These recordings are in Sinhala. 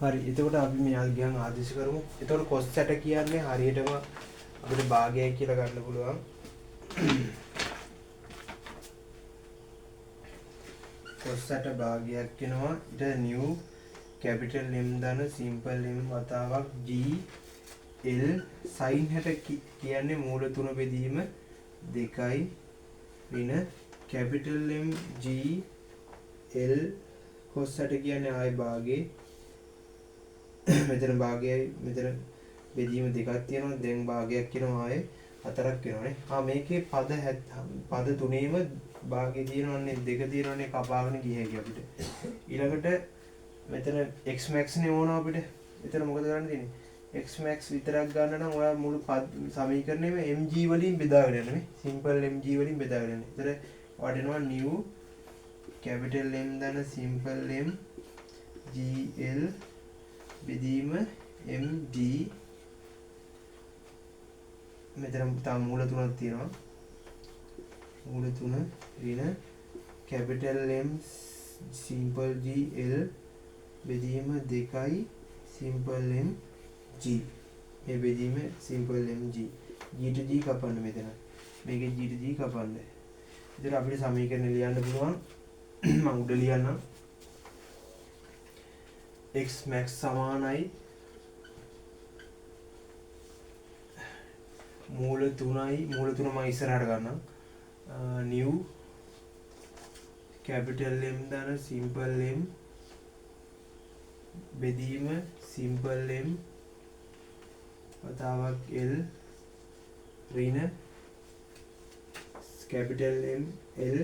හරි එතකොට අපි මේ ගියන් ආදේශ කරමු. එතකොට cos 60 කියන්නේ හරියටම අපිට භාගයයි කියලා ගන්න පුළුවන්. cos 60 භාගයක් වෙනවා. ඊට new capital M දන simple M වතාවක් G L sin 60 කියන්නේ මූල 3 බෙදීම 2යි ඍණ capital M G L cos 60 කියන්නේ ආයි භාගේ මෙතන භාගයයි මෙතන බෙදීම දෙකක් තියෙනවා. දැන් භාගයක් කියනවා ආයේ 4ක් වෙනවානේ. මේකේ පද තුනේම භාගෙ තියෙනවනේ දෙක තියෙනවනේ කපාගෙන ගිය හැකි අපිට. ඊළඟට මෙතන x max නේ ඕන අපිට. එතන මොකද කරන්න තියෙන්නේ? x max විතරක් ගන්න නම් ඔයා මුළු සමීකරණයම mg වලින් බෙදාගෙන යන්න මේ. simple mg වලින් බෙදාගෙන යන්න. ඒතර වඩනවා new capital M දන simple M gl බෙදීම mg මෙතන තා මූල තුනක් තියෙනවා. මූල තුන ඍණ capital M simple G L බෙදීම 2යි simple M G මේ බෙදීම simple M G G to G කපන්න මෙතන. මේකේ G to G කපන්න. ඉතින් අපිට සමීකරණ ලියන්න පුළුවන්. මම උඩ ලියන්නම්. x max සමානයි මූල 3යි මූල 3 මම ඉස්සරහට ගන්නම්. new capital M දන simple M බෙදීම simple M වතාවක් L ඍණ capital M L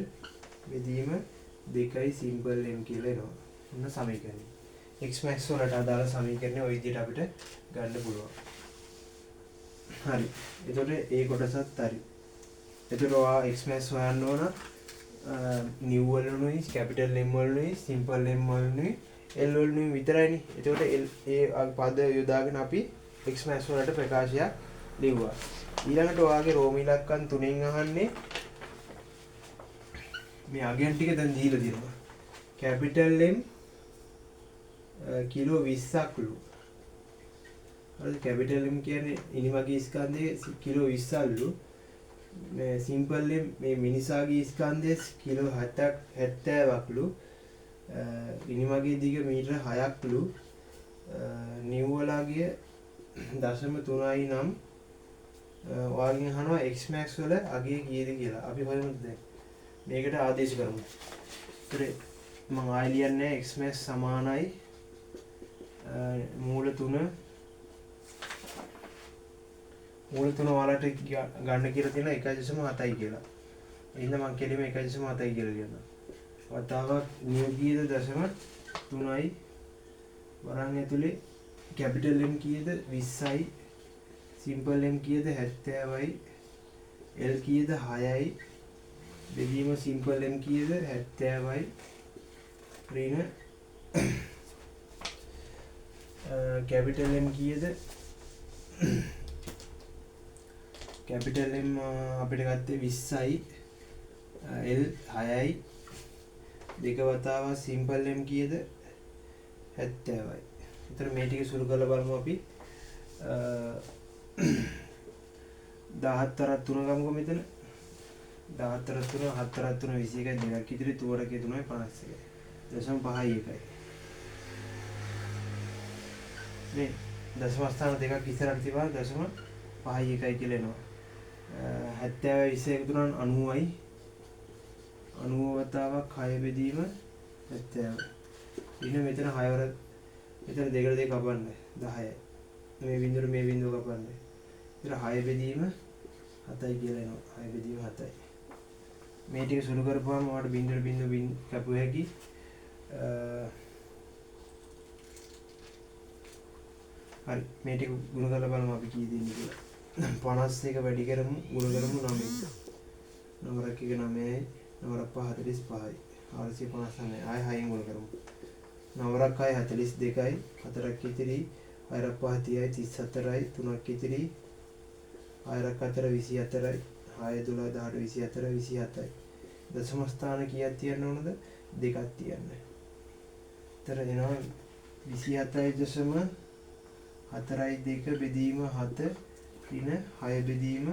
බෙදීම 2යි simple M කියලා එනවා. ඔන්න සමීකරණය. x max වලට අදාළ සමීකරණය ওই විදිහට අපිට ගන්න පුළුවන්. හරි. එතකොට ඒ කොටසත් හරි. එතකොට ඔයා x max හොයන්න ඕන new වලුයි capital M වලුයි simple M වලුයි L වලුයි විතරයිනේ. එතකොට ඒ පද යොදාගෙන අපි x max වලට ප්‍රකාශයක් ලිව්වා. ඊළඟට ඔයාගේ රෝම ඉලක්කම් තුනෙන් අහන්නේ මේ අගයන් ටික දැන් දීලා තියෙනවා. capital M කිලෝ 20ක්ලු. හරිද? capital M කියන්නේ ඉනිමගේ ස්කන්ධයේ කිලෝ 20ක්ලු. මේ simple M මේ මිනිසාගේ ස්කන්ධයේ කිලෝ 70ක්ලු. ඉනිමගේ දිග මීටර 6ක්ලු. නිව්වලාගේ 0.3යි නම් ඔයාගෙන් අහනවා x max වල අගය කීයද කියලා. අපි බලමු දැන්. මේකට ආදේශ කරමු. ඉතින් මම ආයෙ ලියන්නේ x max සමානයි මූල 3 ඔයාලට ගන්න කියලා තියෙන 1.7යි කියලා. එහෙනම් මම කෙලිම 1.7යි කියලා ලියනවා. වතාවක් new කීයද 0.3යි වරන් ඇතුලේ capital M කීයද 20යි simple M කීයද 70යි L කීයද 6යි බෙදීම simple M කීයද 70යි ඍණ capital M කීයද capital M අපිට ගත්තේ 20යි L 6යි දෙක වතාවක් simple M කීයද 70යි. එතන මේ ටික සුළු කරලා බලමු අපි 14ක් 3 ගමුකෝ මෙතන 14ක් 3 4ක් 3 21යි දෙකක් ඉදිරි 3ක 3යි 51යි 0.5යි 1යි මේ දශම ස්ථාන දෙකක් ඉස්සරහට තිබා 0.5යි 1යි කියලා එනවා. 70යි 21 තුනන් 90යි 90 වතාවක් 6 බෙදීම 70. ඊන මෙතන 6 වර මෙතන දෙකට දෙක කපන්න 10යි. මේ බිඳුවට මේ බිඳුව කපන්න. ඊට 6 බෙදීම 7යි කියලා එනවා. 6 බෙදීම 7යි. මේ ටික සුළු කරපුවාම ඔයාලට බිඳුවට බිඳුව කැපුව හැකි. හරි මේ ටික ගුණ කරලා බලමු අපි කී දෙන්නේ කියලා. 51 වැඩි කරමු ගුණ කරමු 9. 9ක් එක 9යි 9ක් 45යි 459 ආය 6න් ගුණ කරමු. 9ක් 6 42යි 4ක් ඉතිරි 6ක් 5 30යි 34යි 3ක් ඉතිරි 6ක් 4 24යි 6 12 18 24 27යි. දශම ස්ථාන කීයක් තියන්න ඕනද? දෙකක් තියන්න. එතන එනවා 27.4 බෙදීම 7 ඍණ 6 බෙදීම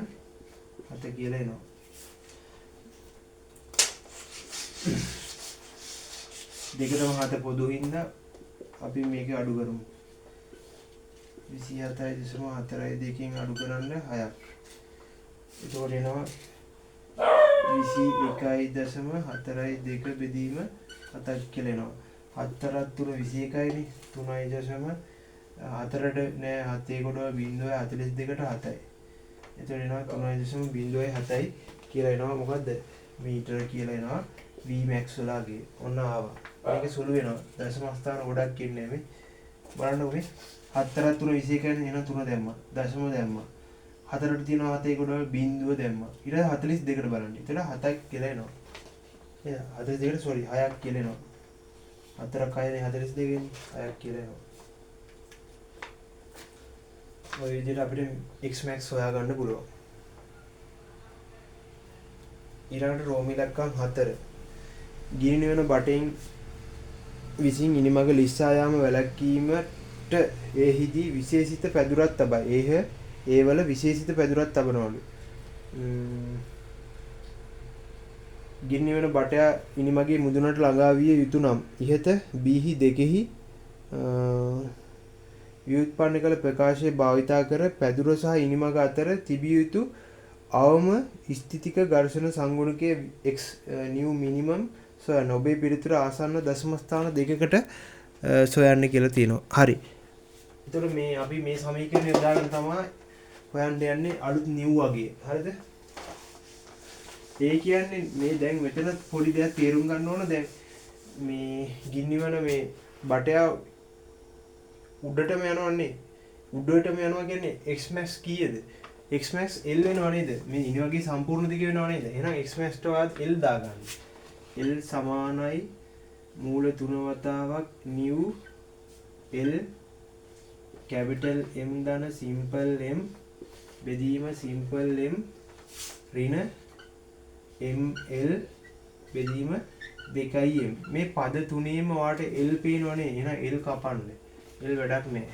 7 කියලා එනවා. දෙකටම 7 පොදු හින්දා අපි මේක අඩු කරමු. 27.4 දෙකෙන් අඩු කරන්න 6ක්. එතකොට එනවා 21.42 බෙදීම 7ක් කියලා එනවා. 4 3 21යිනේ. 3.4ට නෑ 7 කොටව 0.42ට 7යි. එතකොට එනවා 3.07යි කියලා එනවා. මොකද්ද? මීටර කියලා එනවා. V max වලගේ. ඔන්න ආවා. මේක සුළු වෙනවා. දශම ස්ථාන ගොඩක් ඉන්නේ මේ. බලන්න මේ 4 3 21 එන 3 දැම්මා. දශම දැම්මා. 4ට තියෙනවා 7 කොටවල බිංදුව දැම්මා. ඊට 42ට බලන්න. එතන 7ක් කියලා එනවා. එයා 42ට sorry 6ක් කියලා එනවා. 4ක් 6නේ 42 නේ 6ක් කියලා එනවා. ඔය විදිහට අපිට x max හොයාගන්න පුළුවන්. ඊළඟට රෝම ඉලක්කම් 4. ගිනි නිවන බටෙන් විසින් ඉනිමග ලිස්සා යාම වැළැක්වීමට එහිදී විශේෂිත පැදුරක් තබයි. ඒවල විශේෂිත පැදුරක් තබනවලු. ගිනි නිවන බටයා ඉනිමගේ මුදුනට ළඟා විය යුතු නම් ඉහත බීහි දෙකෙහි ව්‍යුත්පන්න කළ ප්‍රකාශය භාවිතා කර පැදුර සහ ඉනිමග අතර තිබිය යුතු අවම ස්ථිතික ඝර්ෂණ සංගුණකයේ x new minimum සොයන්න. ඔබේ පිළිතුර ආසන්න දශම ස්ථාන දෙකකට සොයන්න කියලා තියෙනවා. හරි. එතකොට මේ අපි මේ සමීකරණය යොදාගෙන තමයි හොයන්න යන්නේ අලුත් new වගේ. හරිද? ඒ කියන්නේ මේ දැන් මෙතන පොඩි දෙයක් තේරුම් ගන්න ඕන. දැන් මේ ගින්නිවන මේ බටයා උඩටම යනවන්නේ. උඩටම යනවා කියන්නේ x max කීයද? x max l වෙනව නේද? මේ ඉනි වගේ සම්පූර්ණ දිග වෙනව නේද? එහෙනම් x max ට වාත් l දාගන්න. l සමානයි මූල 3 වතාවක් new l capital M ධන simple m බෙදීම simple m ඍණ ml බෙදීම 2m. මේ පද තුනේම වාට l පේනවනේ. එහෙනම් l කපන්න. l වැඩක් නෑ.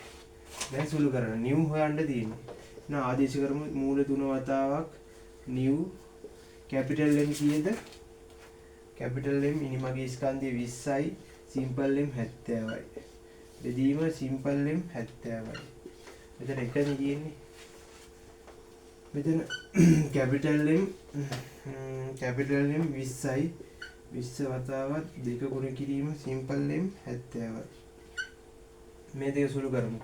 දැන් සුළු කරන්න. new හොයන්න තියෙන්නේ. එහෙනම් ආදේශ කරමු මූල 3 වතාවක් new capital M කීයද? capital M ඉනිමගේ ස්කන්ධය 20යි simple M 70යි. බෙදීම simple M 70යි. මෙතන එකනේ කියන්නේ. මෙතන capital M 20යි 20 වතාවක් දෙක ගුණ කිරීම simple M 70යි. මේ දෙක සුළු කරමු.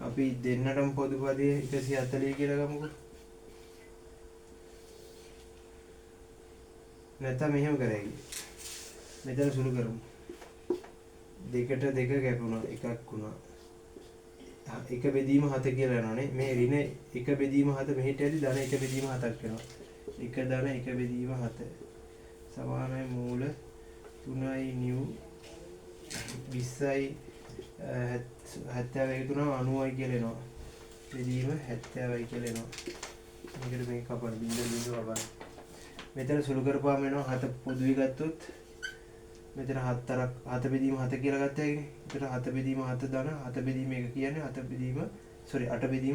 අපි දෙන්නටම පොදු පදයේ 140 කියලා ගමුකෝ. නැත්නම් මෙහෙම කරයි. මෙතන සුළු කරමු. දෙකට දෙක කැපුණා එකක් වුණා. එක බෙදීම 7 කියලා යනවානේ. මේ ඍණ එක බෙදීම 7 මෙහෙට ඇදි ධන එක බෙදීම 7ක් වෙනවා. එක ධන එක බෙදීම 7 සමානයි මූල 3යි new 20යි 70යි තුනම 90යි කියලා එනවා. බෙදීම 70යි කියලා එනවා. මේකට මේක කපන්න බින්දුව කපන්න. මෙතන සුළු කරපුවාම එනවා 7 පොදුවේ ගත්තොත් මෙතන 7 බෙදීම 7 කියලා ගත්තා කියන්නේ. එතන 7 බෙදීම 7 ධන 7 බෙදීම 1 කියන්නේ 8 බෙදීම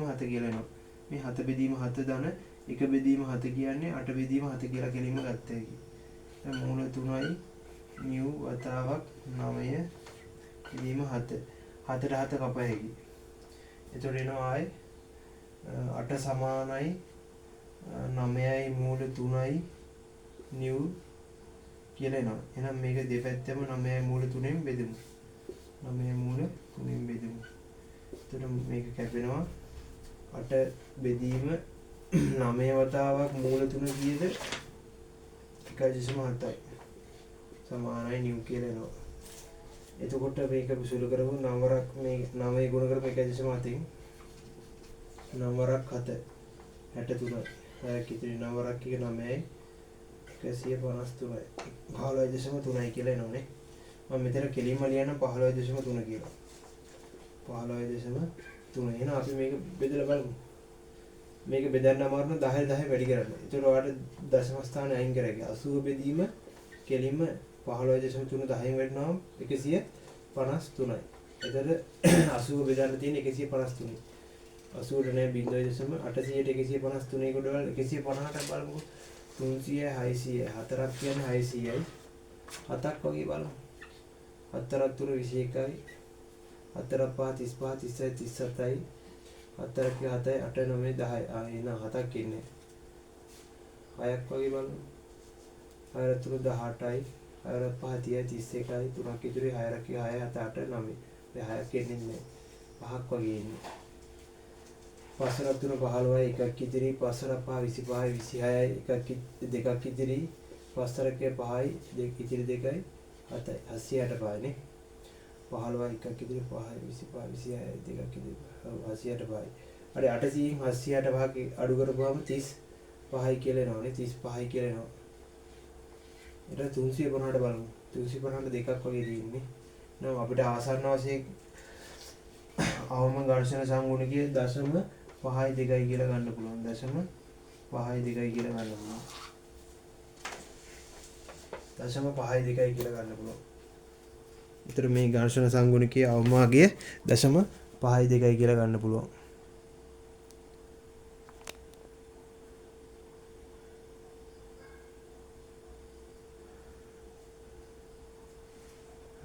7 කියලා එනවා. මේ 7 බෙදීම 7 ධන 1 බෙදීම 7 කියන්නේ 8 බෙදීම 7 කියලා කෙලින්ම ගත්තා හැකි. දැන් මූල 3යි new වතාවක් 9 බෙදීම 7 7ට 7 කප හැකි. එතකොට එනවා ආයේ 8 සමානයි 9යි මූල 3යි new කියලා එනවා. එහෙනම් මේක දෙපැත්තම 9යි මූල 3ෙන් බෙදමු. 9යි මූල 3ෙන් බෙදමු. එතකොට මේක කැපෙනවා 8 බෙදීම 9 වතාවක් මූල 3 කීයද? 1.7යි. සමානයි new කියලා එනවා. එතකොට මේක සුළු කරමු 9ක් මේ 9 ගුණ කරමු 1.7න් 9ක් 7 63යි. හයක් ඉතිරි 9ක් එක 9යි 153යි 15.3යි කියලා එනෝනේ. මම මෙතන කෙලින්ම ලියන්න 15.3 කියලා. 15.3. එහෙනම් අපි මේක බෙදලා බලමු. මේක බෙදන්න අමාරු නම් 10 10 වැඩි කරන්න. ඒතකොට ඔයාලට දශම ස්ථාන අයින් කරගන්න. 80 බෙදීම කෙලින්ම 15.3 10න් වැඩිනවම 153යි. එතකොට 80 බෙදන්න තියෙන 153. 80ට නෑ 0.800ට 153 ගොඩවල් 150ට බලමුකෝ. 300 600 4ක් කියන්නේ 600යි 7ක් වගේ බලමු. 4ක් 3 21යි 4ක් 5 35 37යි 4ක් 7යි 8 9 10යි. එහෙනම් 7ක් ඉන්නේ. 6ක් වගේ බලමු. 6ක් 3 18යි 6ක් 5 30යි 31යි 3ක් ඉතුරුයි 6ක් 6 7 8 9. මේ 6ක් එන්නේ නැහැ. 5ක් වගේ ඉන්නේ. 5ක් 3 15යි 1ක් ඉතිරි 5ක් 5 25යි 26යි 1ක් 2ක් ඉතිරි 5ක් 5යි 2 ඉතිරි 2යි 7යි 85යි නේ 15යි 1ක් ඉතිරි 5යි 25 26යි 2ක් ඉතිරි 85යි හරි 800න් 85ක අඩු කරපුවාම 35යි කියලා එනවනේ 35යි කියලා එනවා ඊට 350ට බලමු 350ට දෙකක් වගේ තියෙන්නේ නම් අපිට ආසන්න වශයෙන් අවම ඝර්ෂණ සංගුණිකයේ දශම 5යි 2යි කියලා ගන්න පුළුවන්. දශම 5යි 2යි කියලා ගන්න පුළුවන්. දශම 5යි 2යි කියලා ගන්න පුළුවන්. ඊතර මේ ඝර්ෂණ සංගුණිකයේ අවමාගය දශම 5යි 2යි කියලා ගන්න පුළුවන්.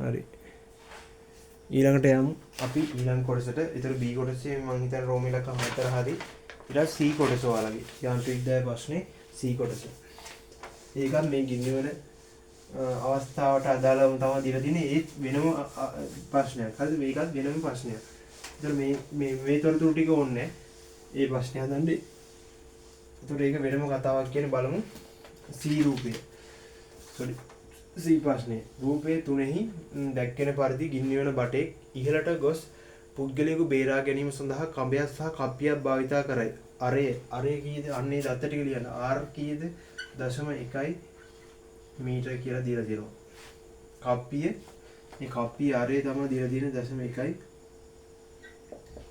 හරි. ඊළඟට යමු අපි ඊළඟ කොටසට. ඒතර B කොටසේ මම හිතන්නේ රෝම ඉලක්ක 4 හරි. ඊට C කොටස ඔයාලගේ යාන්ත්‍රික විද්‍යාවේ ප්‍රශ්නේ C කොටස. ඒකත් මේ ගින්නවන අවස්ථාවට අදාළවම තමයි දීලා තියෙන්නේ. ඒත් වෙනම ප්‍රශ්නයක්. හරිද? මේකත් වෙනම ප්‍රශ්නයක්. ඒතර මේ තොරතුරු ටික ඕනේ. ඒ ප්‍රශ්නේ හදන්නේ. ඒතර ඒක වෙනම කතාවක් කියන්නේ බලමු. C රූපය. sorry C ප්‍රශ්නේ රූපයේ තුනෙහි දැක්කෙන පරිදි ගින්නිවන බටෙක් ඉහළට ගොස් පුද්ගලයෙකු බේරා ගැනීම සඳහා කඹයක් සහ කප්පියක් භාවිතා කරයි. අරය කීයද? අන්නේ දත්ත ටික ලියන්න. R කීයද? 0.1 මීටර කියලා දීලා තියෙනවා. කප්පිය මේ කප්පිය අරය තමයි දීලා තියෙන්නේ 0.1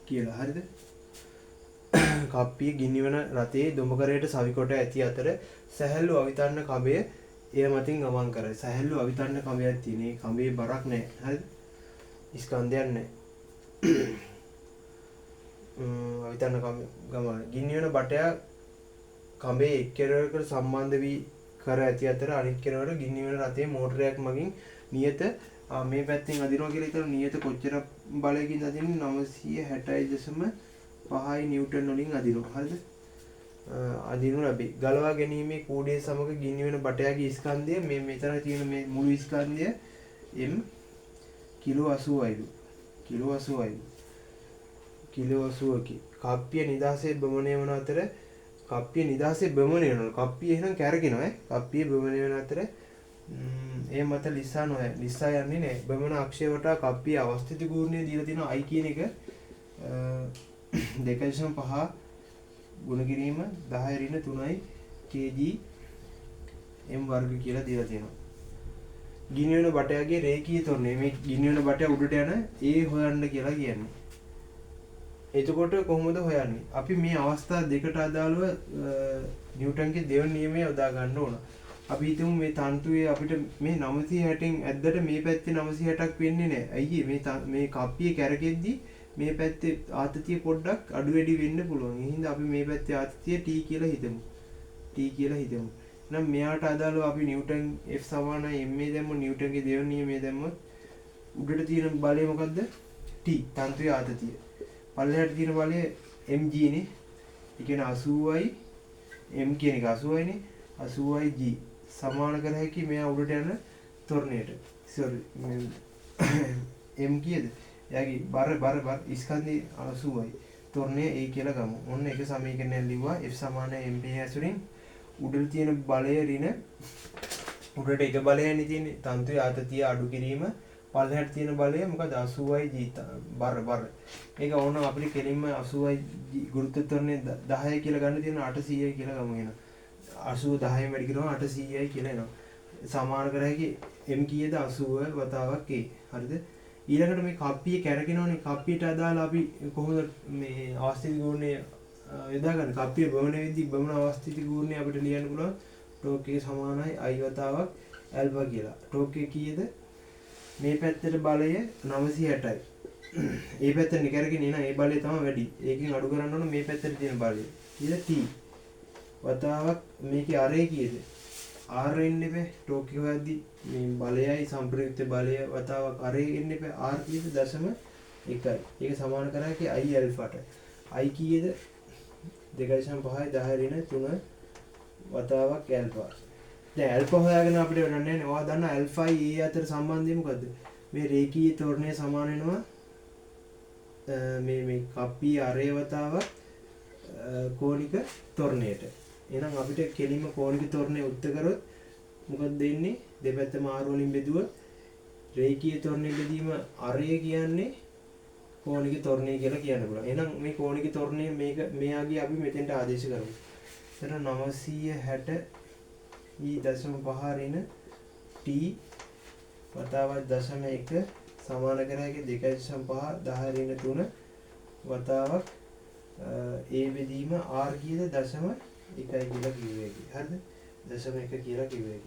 කියලා. හරිද? කප්පිය ගින්නිවන රතේ දොඹකරයට සවි කොට ඇති අතර සැහැල්ලු අවිතන්න කඹය එය මතින් ගමන් කරයි. සැහැල්ලු අවිතන්න කඹයක් තියෙන. ඒ කඹේ බරක් නැහැ. හරිද? ස්කන්ධයක් නැහැ. අවිතන්න ගමන. ගින්නිවන බටය කඹේ එක් කෙරවලකට සම්බන්ධ වී කර ඇති අතර අනිත් කෙරවලට ගින්නිවන රථයේ මෝටරයක් මගින් නියත මේ පැත්තෙන් අදිනවා කියලා හිතන නියත කොච්චර බලයකින් අදින්නේ 960.5 නිව්ටන් වලින් අදිනවා. හරිද? අදිනු ලැබේ. ගලවා ගැනීමේ කූඩේ සමග ගින්නිවන බටයාගේ ස්කන්ධය මේ මෙතන තියෙන මේ මුළු ස්කන්ධය m කිලෝ 80යිලු. කිලෝ 80යිලු. කිලෝ 80කි. කප්පිය නිදහසේ බමණය වන අතර කප්පිය නිදහසේ බමණය වෙනවා. කප්පිය එහෙනම් කැරගෙනවා ඈ. කප්පිය බමණය වෙන අතර ඒ මත ලිස්සා නොය. ලිස්සා යන්නේ නැහැ. බමණ අක්ෂය වටා කප්පිය අවස්ථිත ගුණය දීලා තියෙනවා i කියන එක 2.5 ගුණ කිරීම 10 ඍණ 3යි kg m වර්ග කියලා දීලා තියෙනවා. ගිනිවෙන බටයාගේ රේඛීය තොරණය මේ ගිනිවෙන බටය උඩට යන ඒ හොයන්න කියලා කියන්නේ. එතකොට කොහොමද හොයන්නේ? අපි මේ අවස්ථා දෙකට අදාළව නිව්ටන්ගේ දෙවන නියමය යොදා ගන්න ඕන. අපි හිතමු මේ තන්තුවේ අපිට මේ 960න් ඇද්දට මේ පැත්තේ 960ක් වෙන්නේ නැහැ. අයියේ මේ කප්පිය කැරකෙද්දි මේ පැත්තේ ආතතිය පොඩ්ඩක් අඩු වැඩි වෙන්න පුළුවන්. ඒ හින්දා අපි මේ පැත්තේ ආතතිය t කියලා හිතමු. t කියලා හිතමු. එහෙනම් මෙයාට අදාළව අපි නිව්ටන් F සමානයි m දැම්ම නිව්ටන්ගේ දෙවන නියමය දැම්මොත් උඩට තියෙන බලය මොකද්ද? t තන්තුවේ ආතතිය. පල්ලෙහාට තියෙන බලය mg නේ. ඒ කියන්නේ 80යි m කියන එක 80යි නේ. 80යි g සමාන කර හැකි මෙයා උඩට යන තොරණයට. sorry m කීයද? එයාගේ බර ස්කන්ධය 80යි. තොරණය a කියලා ගමු. ඔන්න එක සමීකරණයක් ලිව්වා. F සමාන mp ඇසුරින් උඩට තියෙන බලය ඍණ උඩට එක බලයක්නේ තියෙන්නේ. තන්තුවේ ආතතිය අඩු කිරීම. පල්ලෙහාට තියෙන බලය මොකද 80යි g බර. ඒක ඕනනම් අපිට කෙලින්ම 80යි ගුරුත්ව ත්වරණය 10යි කියලා ගන්න තියෙන 800යි කියලා ගමු එහෙනම්. 80 10න් වැඩි කරනවා 800යි කියලා එනවා. සමාන කර හැකි m කීයද 80 වතාවක් a. හරිද? ඊළඟට මේ කප්පිය කැරගෙනවනේ. කප්පියට අදාළ අපි කොහොමද මේ අවස්ථිත ගුණය යොදාගන්නේ? කප්පිය බමන වෙද්දී බමන අවස්ථිත ගුණය අපිට ලියන්න පුළුවන්. ටෝක් එක සමානයි i වතාවක් ඇල්ෆා කියලා. ටෝක් එක කීයද? මේ පැත්තට බලය 960යි. ඒ පැත්තට නිකරගෙන එන ඒ බලය තමයි වැඩි. ඒකෙන් අඩු කරන්න ඕන මේ පැත්තට තියෙන බලය. ඊට t වතාවක් මේකේ අරේ කීයද? r එන්න එපා. ටෝක් එක හොයද්දි මේ බලයයි සම්ප්‍රයුක්ත බලය වතාවක් අරේ එන්න එපා. r කීයද? 0.1යි. ඒක සමාන කරාකේ i ඇල්ෆාට. i කීයද? 2.5 10 ඍණ 3 වතාවක් ඇල්ෆා. දැන් ඇල්ෆා හොයාගෙන අපිට වැඩක් නැහැ නේ. ඔයා දන්න ඇල්ෆායි a අතර සම්බන්ධය මොකද්ද? මේ රේඛීය ත්වරණය සමාන වෙනවා මේ කප්පී අරේ වතාවක් කෝණික ත්වරණයට. එහෙනම් අපිට කෙලින්ම කෝණික ත්වරණය උත්තර කරොත් මොකද දෙන්නේ? දෙපැත්තම r වලින් බෙදුවොත් රේඛීය ත්වරණය බෙදීම අරය කියන්නේ කෝණික ත්වරණය කියලා කියන්න පුළුවන්. එහෙනම් මේ කෝණික ත්වරණය මේක මෙයාගේ අපි මෙතෙන්ට ආදේශ කරමු. එතන 960 e.5 ඍණ t වතාවක් 0.1 සමාන කරාගේ 2.5 10 ඍණ 3 වතාවක් a බෙදීම r කීයද 0.1 කියලා කිව්වේ. හරිද? 0.1 කියලා කිව්වේ.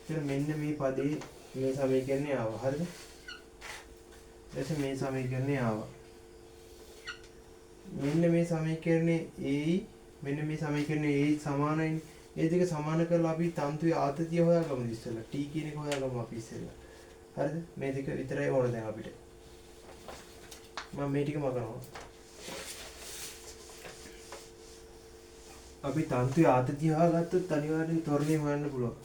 එතන මෙන්න මේ පදේ මේ සමීකරණය ආවා. හරිද? ඊට මේ සමීකරණය ආවා. මෙන්න මේ සමීකරණේ a මෙන්න මේ සමීකරණේ a සමානයි. ඒ දෙක සමාන කරලා අපි තන්තුවේ ආතතිය හොයාගමු ඉස්සෙල්ලා. t කියන එක හොයාගමු අපි ඉස්සෙල්ලා. හරිද? මේ දෙක විතරයි ඕන දැන් අපිට. මම මේ ටික මකනවා. අපි තන්තුවේ ආතතිය හොයාගත්තොත් අනිවාර්යෙන් ත්වරණය හොයන්න පුළුවන්.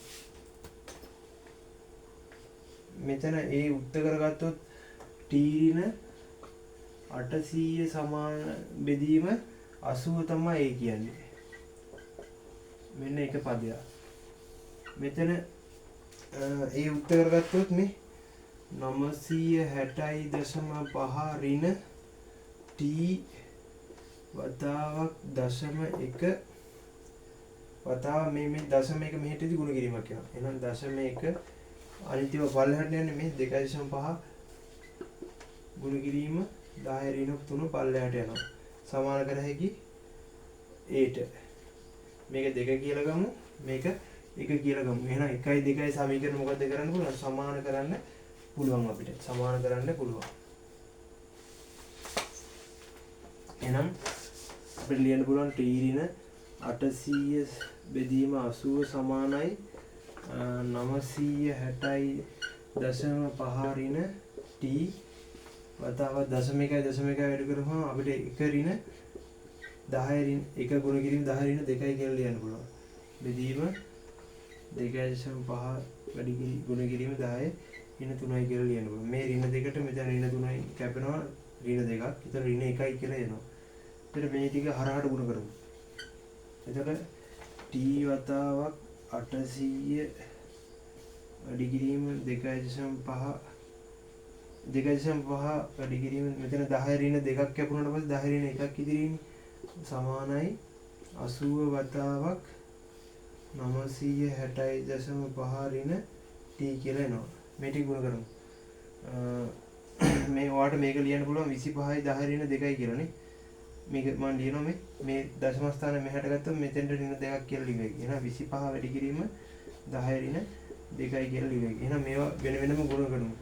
මෙතන ඒ උත්තර කරගත්තොත් t ඍණ 800 සමාන බෙදීම 80 තමයි ඒ කියන්නේ. මෙන්න එක පදයක්. මෙතන ඒ උත්තර කරගත්තොත් මේ 960.5 ඍණ t වතාවක් 0.1 වතාව මේ 0.1 මෙහෙටදී ගුණ කිරීමක් වෙනවා. එහෙනම් 0.1 අනිත්‍යව පල්ලෙහාට යන්නේ මේ 2.5 ගුණ කිරීම 10 ඍණ 3 පල්ලෙහාට යනවා. සමාන කර හැකි 8. මේක 2 කියලා ගමු. මේක 1 කියලා ගමු. එහෙනම් 1යි 2යි සමීකරණ මොකද්ද කරන්න පුළුවන්? සමාන කරන්න පුළුවන් අපිට. සමාන කරන්න පුළුවන්. එහෙනම් අපිට ලියන්න පුළුවන් t ඍණ 800 බෙදීම 80 සමානයි 960.5 ඍණ t වතාව 0.1 වැඩි කරපුවම අපිට 1 ඍණ 10 ඍණ 1 ගුණ කිරීම 10 ඍණ 2යි කියලා ලියන්න පුළුවන්. බෙදීම 2.5 වැඩි ගුණ කිරීම 10 ඍණ 3යි කියලා ලියන්න පුළුවන්. මේ ඍණ දෙකට මෙතන ඍණ 3යි කැපෙනවා ඍණ 2ක්. එතන ඍණ 1යි කියලා එනවා. එතන මේ ටික හරහාට ගුණ කරමු. එතකොට t වතාවක් 800 වැඩි කිරීම 2.5 වැඩි කිරීම මෙතන 10 ඍණ 2ක් කැපුණාට පස්සේ 10 ඍණ 1ක් ඉදිරියිනේ සමානයි 80 වතාවක් 960.5 ඍණ t කියලා එනවා. මේ ටික ගුණ කරමු. මේ ඔයාලට මේක ලියන්න පුළුවන් 25යි 10 ඍණ 2යි කියලා නේ. මේක මම ලියනවා මේ දශම ස්ථාන මෙහාට ගත්තොත් මෙතෙන්ට ඍණ 2ක් කියලා ලියුවේ. එහෙනම් 25 වැඩි කිරීම 10 ඍණ 2යි කියලා ලියුවේ. එහෙනම් මේවා වෙන වෙනම ගුණ කරමු.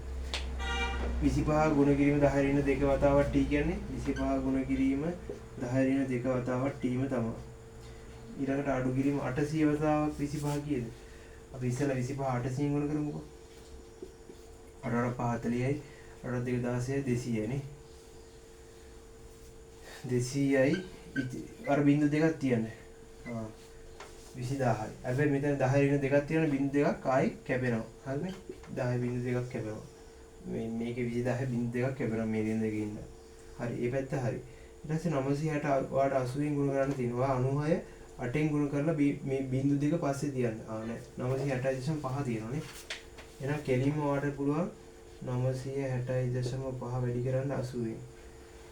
25 ගුණ කිරීම 10 ඍණ 2 වතාවක් t කියන්නේ 25 ගුණ කිරීම 10 ඍණ 2 වතාවක් t ම තමයි. ඊළඟට අඩු කිරීම 800 වතාවක් 25 කීයද? අපි ඉස්සෙල්ලා 25 800 ගුණ කරමුකෝ. 8 40යි 8 2 16 200යි නේ. 200යි අර බිංදු දෙකක් තියන්නේ. 20000යි. හැබැයි මෙතන 10 ඍණ 2ක් තියෙන බිංදු දෙකක් ආයි කැපෙනවා. හරිනේ? 10 බිංදු දෙකක් කැපෙනවා. මේකේ 20000 බිංදු දෙකක් කැපෙනවා මේ ඍණ දෙකේ ඉන්න. හරි. ඒ පැත්ත හරි. ඊට පස්සේ 960 ඔයාලට 80න් ගුණ කරන්න තියෙනවා. 96 8න් ගුණ කරලා මේ බිංදු දෙක පස්සේ තියන්න. නෑ 960.5 තියෙනවානේ. එහෙනම් කෙලින්ම ඔයාලට පුළුවන් 960.5 වැඩි කරන්න 80න්.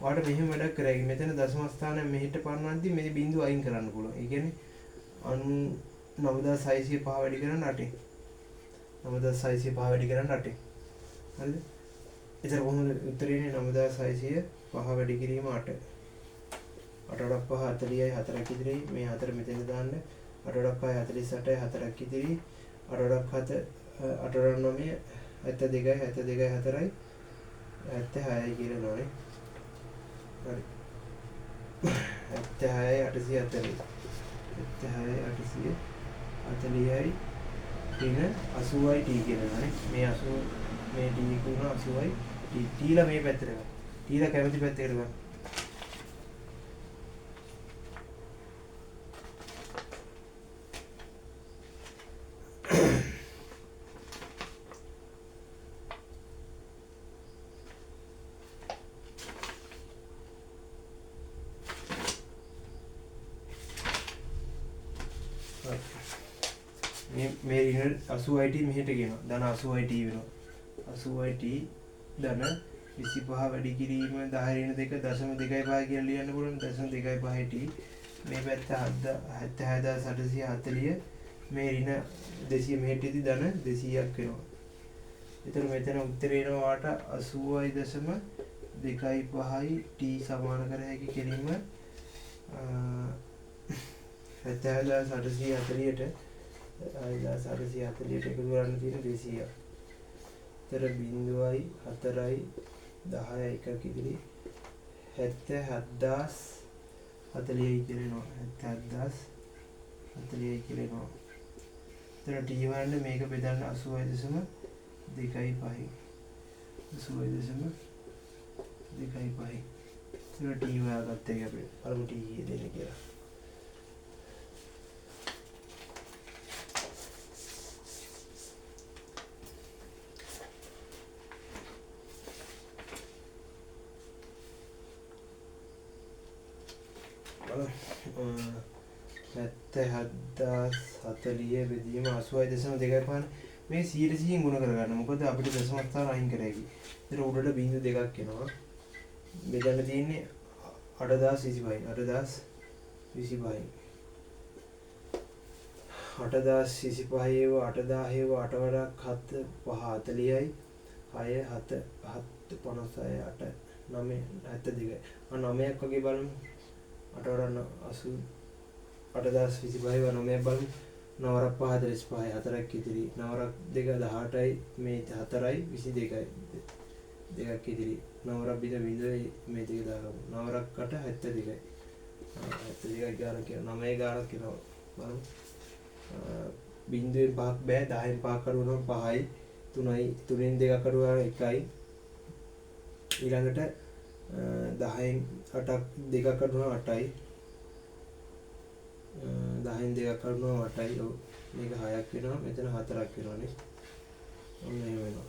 ඔයාලට මෙහෙම වැඩක් කරගන්න. මෙතන දශම ස්ථානය මෙහෙට පන්නද්දි මේ බිංදුව අයින් කරන්න පුළුවන්. ඒ කියන්නේ 9605 වැඩි කරන්න 8න්. 9605 වැඩි කරන්න 8න්. හරිද? එතන කොහොමද උත්තරේනේ 9605 වැඩි කිරීම 8. 8 5 40යි 4ක් ඉදිරියි. මේ 4 මෙතෙන් දාන්න. 8 5 48යි 4ක් ඉදිරියි. 8 7 8 9 72යි 4යි 76යි කියලා නෝනේ. හරි. 76යි 840. 76යි 840යි ඍණ 80යි t කියලා නෝනේ. මේ 80 මේ t කුණ 80යි t ලා මේ පැත්තට ගන්න. t ලා කැමති පැත්තකට ගන්න. මේ ඍණ 80යි t මෙහෙට ගෙනවා. ධන 80යි t වෙනවා. 80යි t ධන 25 වැඩි කිරීම 10 ඍණ 2.25 කියලා ලියන්න පුළුවන්. 0.25 t මේ පැත්ත 77840 මේ ඍණ 200 මෙහෙටදී ධන 200ක් වෙනවා. එතන මෙතන උත්තරේ එනවා වාට 80.25යි t සමාන කර හැකි කෙලින්ම 77840ට 740ට එකතු කරන්න තියෙන 200ක්. තර 0.4යි 10යි එකක ඉදිරි 77040යි කියලා එනවා. 77040යි කියලා එනවා. තර t වලට මේක බෙදන්න 80.25යි 80.25යි. තර t හොයාගත්ත එක අපිට බලමු t කීයද දෙන්නේ කියලා. .7040 බෙදීම 80.25 මේ 100% ගුණ කරගන්න. මොකද අපිට දශම ස්ථාන අයින් කර හැකියි. ඒතර උඩට බිංදු දෙකක් එනවා. බෙදන්න තියෙන්නේ 8025යි 8025යි 8025 ඒව 8000 ඒව 8 වරක් 7 5 40යි 6 7 7 56 8 9 72යි 9ක් වගේ බලමු. 8 වරක් 80 8025 9ක් බලමු. 9 වරක් 5 45යි 4ක් ඉතිරි 9 වරක් 2 18යි මේ 4යි 22යි දෙකක් ඉතිරි 9 වරක් බිඳ මේ දෙක දාගමු. 9 වරක් 8 72යි 72යි ගානක් කියලා 9යි ගානක් කියලා බලමු. බිංදුවෙන් 5ක් බෑ 10න් 5ක් කරුවනම් 5යි 3යි 3න් 2ක් කරුවා 1යි ඊළඟට 10න් 8ක් 2ක් කරුවා 8යි 10න් 2ක් කරුවා 8යි ඔව් මේක 6ක් වෙනවා මෙතන 4ක් වෙනවානේ ඔන්න එහෙම වෙනවා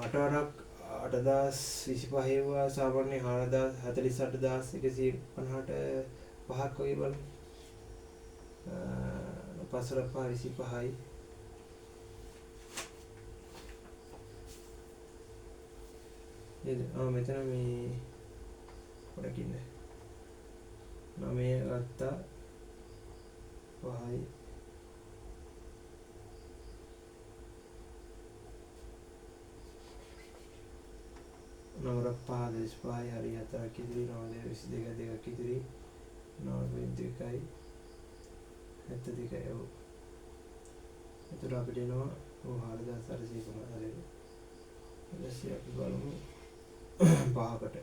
8 වරක් 8025 ඒවා සාමාන්‍ය 48150ට 5ක් වගේ බලමු 5 වරක් 5 25යි මෙතන මේ පොඩකින් 9 ගත්තා 5යි 9 වරක් 5 25යි හරි 4ක් ඉදිරි 9 22 2ක් ඉදිරි 9 2යි 72යි ඔව් එතකොට අපිට එනවා 4450 හරි ඊළඟට අපි බලමු 5කට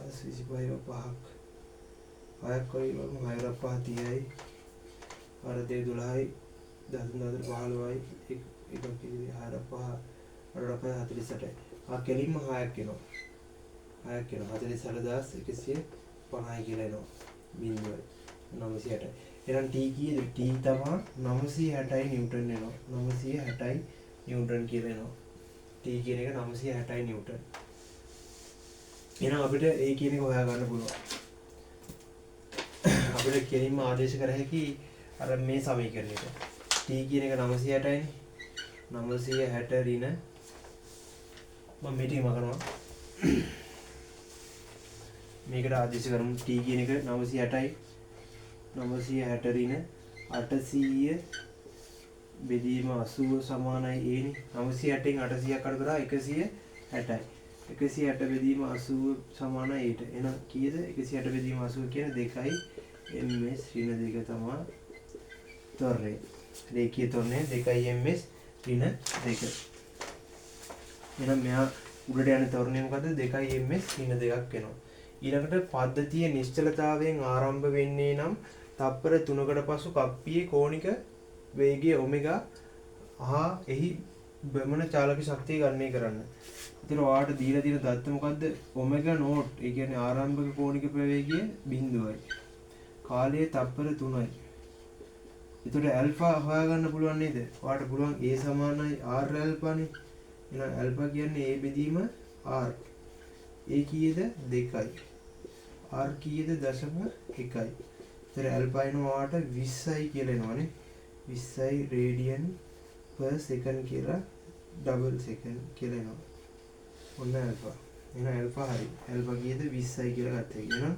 25 5ක් 6ක් වගේ බලමු 6 වරක් 5 30යි 8 2 12යි 13 15යි එකක් ඉදිරි 6 වරක් 5 8 වරක් 48යි කෙලින්ම 6ක් එනවා 6ක් එනවා 48150යි කියලා එනවා බිංදුවයි 960යි එහෙනම් t කීයද t තමයි 960යි නිව්ටන් එනවා 960යි නිව්ටන් කියලා එනවා t කියන එක 960යි නිව්ටන් එහෙනම් අපිට a කියන එක හොයා ගන්න පුළුවන් අපිට කෙලින්ම ආදේශ කර හැකි අර මේ සමීකරණයට t කියන එක 960යි 960 ඍණ මම මේටි මකනවා මේකට ආදේශ කරමු t කියන එක 960යි 960 ඍණ 800 බෙදීම 80 සමානයි a නේ 960න් 800ක් අඩු කරා 160යි 160 බෙදීම 80 සමානයි a ට එහෙනම් කීයද 160 බෙදීම 80 කියන 2යි ms ඍණ 2 තමයි තොරේ රේඛීය තොරණේ 2යි ms ඍණ 2 එහෙනම් මෙයා උඩට යන තොරණේ මොකද්ද 2යි ms ඍණ 2ක් එනවා. ඊළඟට පද්ධතිය නිශ්චලතාවයෙන් ආරම්භ වෙන්නේ නම් තප්පර 3කට පසු කප්පියේ කෝණික වේගය ඔමෙගා හා එහි භ්‍රමණ චාලක ශක්තිය ගණනය කරන්න. ඒතර ඔයාලට දීලා තියෙන දත්ත මොකද්ද? ඔමෙගා නෝට්. ඒ කියන්නේ ආරම්භක කෝණික ප්‍රවේගය 0යි. කාලය තප්පර 3යි. ඒතර ඇල්ෆා හොයාගන්න පුළුවන් නේද? ඔයාලට පුළුවන් A සමානයි R ඇල්ෆා නේ. එහෙනම් ඇල්ෆා කියන්නේ A බෙදීම R. A කීයද? 2යි. R කීයද? 0.1යි. ඒතර ඇල්ෆා එනවා ඔයාලට 20යි කියලා එනවානේ. 20යි රේඩියන් per second කියලා ඩබල් සෙකන්ඩ් කියලා එනවා. ඔන්න ඇල්ෆා. එහෙනම් ඇල්ෆා හරි. ඇල්ෆා කීයද? 20යි කියලා ගත්තා. එහෙනම්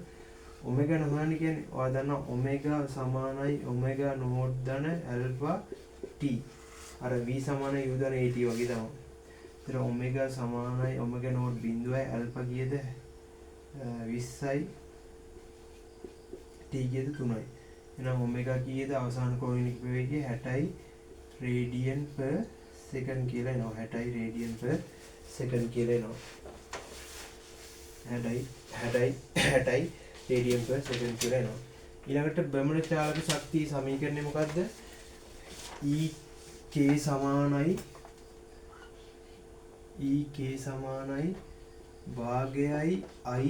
ඔමෙගා නොහොයන්නේ කියන්නේ ඔයා දන්නා ඔමෙගා සමානයි ඔමෙගා නෝට් ධන ඇල්ෆා t. අර v සමානයි u ධන at වගේ තමයි. ඒතර ඔමෙගා සමානයි ඔමෙගා නෝට් 0යි ඇල්ෆා කීයද? 20යි t කීයද? 3යි. එහෙනම් ඔමෙගා කීයද? අවසාන කෝණික ප්‍රවේගය 60යි රේඩියන් per second කියලා එනවා. 60යි රේඩියන් per second කියලා එනවා. 60යි රේඩියන් per second කියලා එනවා. ඊළඟට භ්‍රමණ චාලක ශක්තිය සමීකරණය මොකද්ද? EK සමානයි භාගයයි I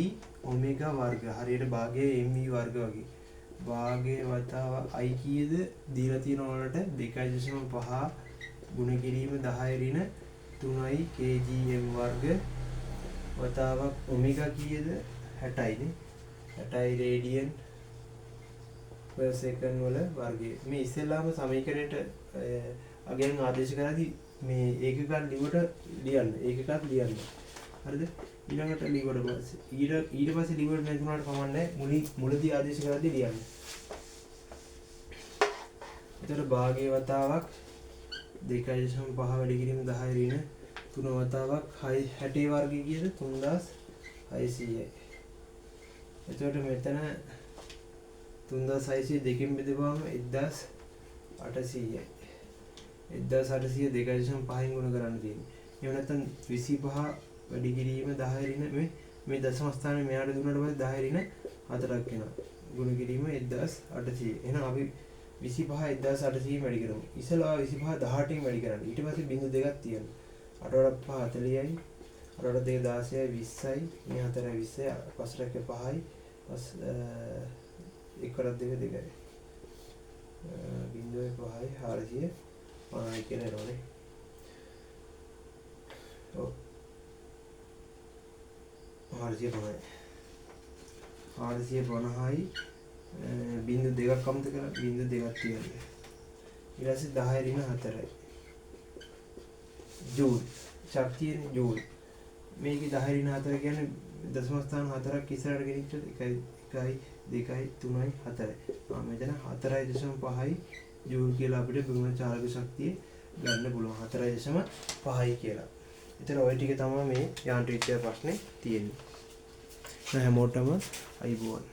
ඔමෙගා වර්ග. හරියට භාගයයි me වර්ග වගේ. භාගයේ වතාව I කීයද? දීලා තියෙන වලට 2.5 ගුණ කිරීම 10 ඍණ 3යි kgm වර්ග වතාවක් ඔමෙගා කීයද? 60යි නේ. 60යි රේඩියන් per second වල වර්ගය. මේ ඉස්සෙල්ලාම සමීකරණයට අගයන් ආදේශ කරද්දී මේ ඒකකත් ලිවට ලියන්න. ඒකකත් ලියන්න. හරිද? ඊළඟට ලිවට පස්සේ ඊට පස්සේ ලිවට නැතුණාට කමන්නේ මුලදී ආදේශ කරද්දී ලියන්න. එතකොට භාගයේ වතාවක් 2.5 වැඩි කිරීම 10 ඍණ 3 වතාවක් 60 වර්ගය කීයද? 3600යි. එතකොට මෙතන 3600 දෙකෙන් බෙදුවාම 1800යි. 1800 2.5න් ගුණ කරන්න තියෙන්නේ. එහෙම නැත්නම් 25 වැඩි කිරීම 10 ඍණ මේ දශම ස්ථානයේ මෙයාට දුන්නාට පස්සේ 10 ඍණ 4ක් එනවා. ගුණ කිරීම 1800. එහෙනම් අපි 25 1800 වැඩි කරමු. ඉස්සෙල්ලා 25 18න් වැඩි කරන්න. ඊට පස්සේ බිංදු දෙකක් තියෙනවා. 8 වඩා 5 40යි. 8 වඩා 2 16යි 20යි. මේ 4යි 20යි. පස්සට 5යි. පස් 1 වඩා 2 2යි. බිංදුවේ 5යි 400 5යි කියලා එනවනේ. ඔව්. 450යි. 450යි බිංදු දෙකක් අමතක කරලා බිංදු දෙකක් තියන්නේ. ඊට පස්සේ 10 ඍණ 4යි. Joule ශක්තියනේ joule. මේකේ 10 ඍණ 4 කියන්නේ දශම ස්ථාන 4ක් ඉස්සරහට ගෙනිච්චොත් 1යි 2යි 3යි 4යි. මෙතන 4.5යි ජූල් කියලා අපිට භ්‍රමණ චාලක ශක්තිය ගන්න පුළුවන්. 4.5යි කියලා. එතන ওই ටික තමයි මේ යාන්ත්‍රික ප්‍රශ්නේ තියෙන්නේ. හැමෝටම අයිබෝන්.